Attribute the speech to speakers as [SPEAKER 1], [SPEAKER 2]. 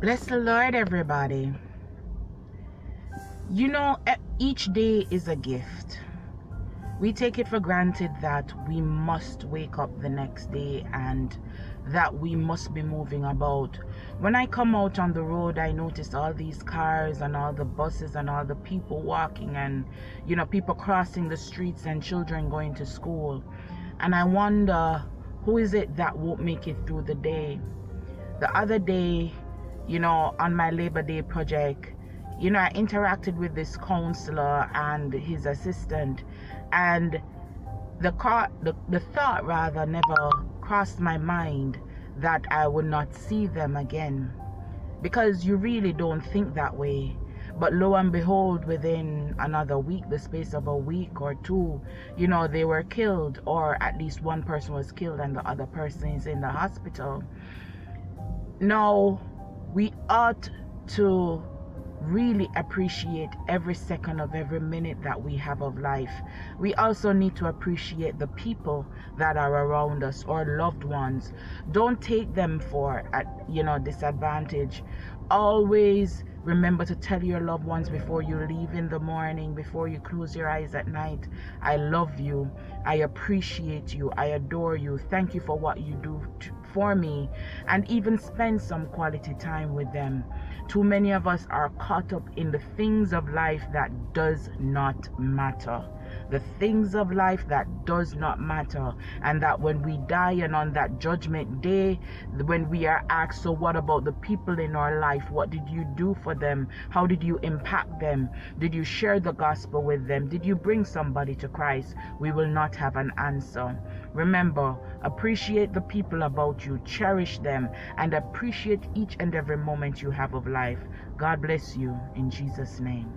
[SPEAKER 1] Bless the Lord, everybody. You know, each day is a gift. We take it for granted that we must wake up the next day and that we must be moving about. When I come out on the road, I notice all these cars and all the buses and all the people walking and, people crossing the streets and children going to school. And I wonder, who is it that won't make it through the day? The other day, on my Labor Day project, I interacted with this counselor and his assistant, and the thought rather never crossed my mind that I would not see them again, because you really don't think that way. But lo and behold, within another week, the space of a week or two, they were killed, or at least one person was killed and the other person is in the hospital. Now, we ought to really appreciate every second of every minute that we have of life. We also need to appreciate the people that are around us, or loved ones. Don't take them for disadvantage. Always remember to tell your loved ones before you leave in the morning, before you close your eyes at night, I love you, I appreciate you, I adore you, thank you for what you do for me, and even spend some quality time with them. Too many of us are caught up in the things of life that does not matter. The things of life that does not matter, and that when we die and on that judgment day, when we are asked, so what about the people in our life? What did you do for them? How did you impact them? Did you share the gospel with them? Did you bring somebody to Christ? We will not have an answer. Remember, appreciate the people about you, cherish them, and appreciate each and every moment you have of life. God bless you in Jesus' name.